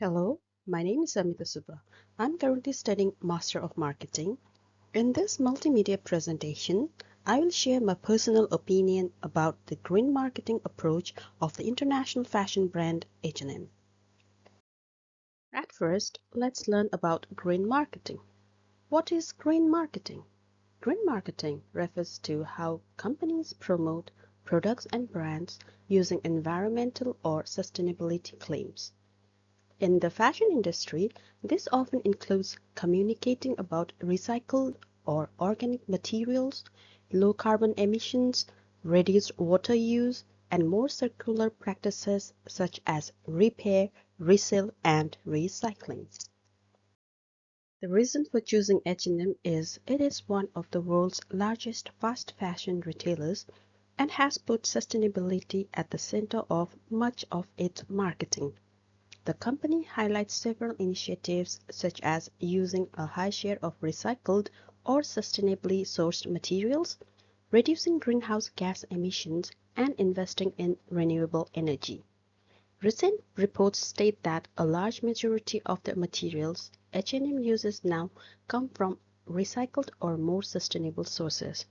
Hello, my name is Amita Subba. I'm currently studying Master of Marketing. In this multimedia presentation, I will share my personal opinion about the green marketing approach of the international fashion brand H&M. At first, let's learn about green marketing. What is green marketing? Green marketing refers to how companies promote products and brands using environmental or sustainability claims. In the fashion industry, this often includes communicating about recycled or organic materials, low carbon emissions, reduced water use, and more circular practices such as repair, resale, and recycling. The reason for choosing H&M is it is one of the world's largest fast fashion retailers and has put sustainability at the center of much of its marketing. The company highlights several initiatives such as using a high share of recycled or sustainably sourced materials, reducing greenhouse gas emissions, and investing in renewable energy. Recent reports state that a large majority of the materials H&M uses now come from recycled or more sustainable sources.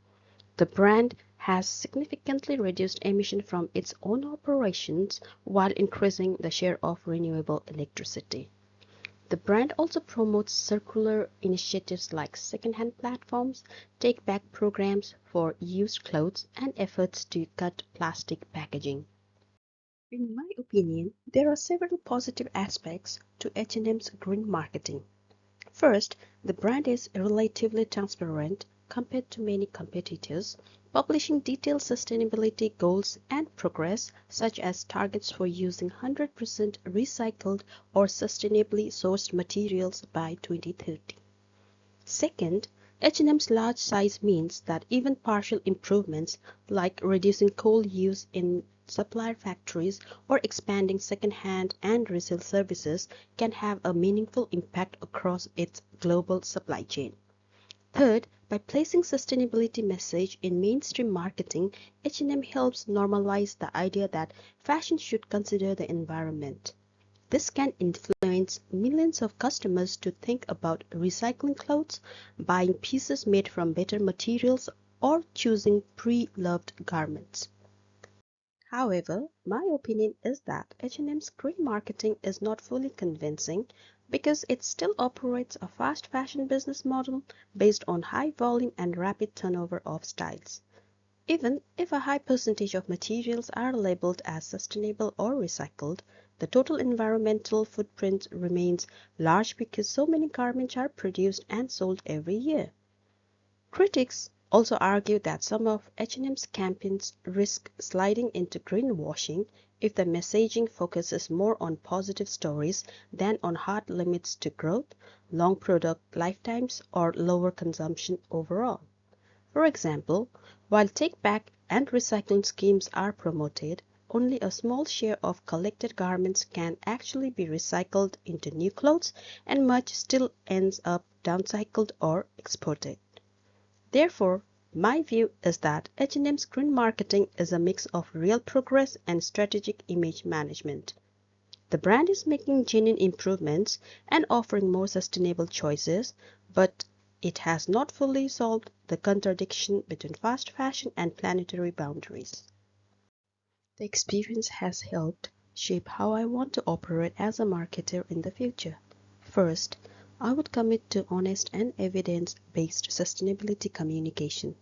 The brand has significantly reduced emission from its own operations while increasing the share of renewable electricity. The brand also promotes circular initiatives like second-hand platforms, take-back programs for used clothes, and efforts to cut plastic packaging. In my opinion, there are several positive aspects to H&M's green marketing. First, the brand is relatively transparent compared to many competitors, publishing detailed sustainability goals and progress, such as targets for using 100% recycled or sustainably sourced materials by 2030. Second, H&M's large size means that even partial improvements like reducing coal use in supplier factories or expanding second-hand and resale services can have a meaningful impact across its global supply chain. Third, by placing sustainability message in mainstream marketing, H&M helps normalize the idea that fashion should consider the environment. This can influence millions of customers to think about recycling clothes, buying pieces made from better materials, or choosing pre-loved garments. However, my opinion is that H&M's green marketing is not fully convincing because it still operates a fast fashion business model based on high volume and rapid turnover of styles. Even if a high percentage of materials are labeled as sustainable or recycled, the total environmental footprint remains large because so many garments are produced and sold every year. Critics also argue that some of H&M's campaigns risk sliding into greenwashing if the messaging focuses more on positive stories than on hard limits to growth, long product lifetimes, or lower consumption overall. For example, while take-back and recycling schemes are promoted, only a small share of collected garments can actually be recycled into new clothes, and much still ends up downcycled or exported. Therefore, my view is that H&M's green marketing is a mix of real progress and strategic image management. The brand is making genuine improvements and offering more sustainable choices, but it has not fully solved the contradiction between fast fashion and planetary boundaries. The experience has helped shape how I want to operate as a marketer in the future. First, I would commit to honest and evidence-based sustainability communication.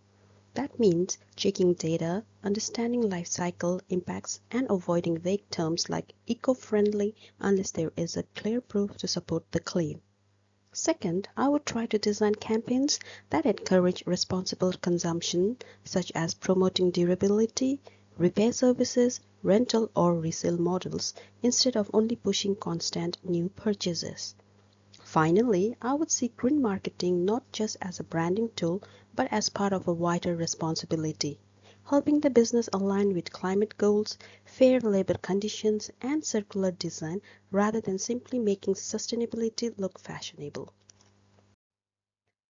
That means checking data, understanding life cycle impacts, and avoiding vague terms like eco-friendly unless there is a clear proof to support the claim. Second, I would try to design campaigns that encourage responsible consumption, such as promoting durability, repair services, rental or resale models, instead of only pushing constant new purchases. Finally, I would see green marketing not just as a branding tool, but as part of a wider responsibility, helping the business align with climate goals, fair labor conditions, and circular design rather than simply making sustainability look fashionable.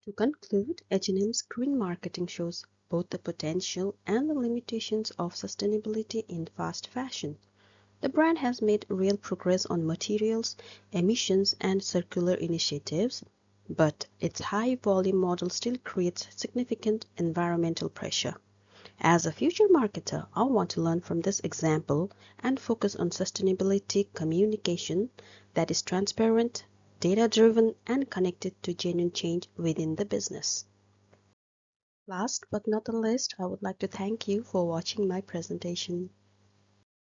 To conclude, H&M's green marketing shows both the potential and the limitations of sustainability in fast fashion. The brand has made real progress on materials, emissions, and circular initiatives, but its high-volume model still creates significant environmental pressure. As a future marketer, I want to learn from this example and focus on sustainability communication that is transparent, data-driven, and connected to genuine change within the business. Last but not the least, I would like to thank you for watching my presentation.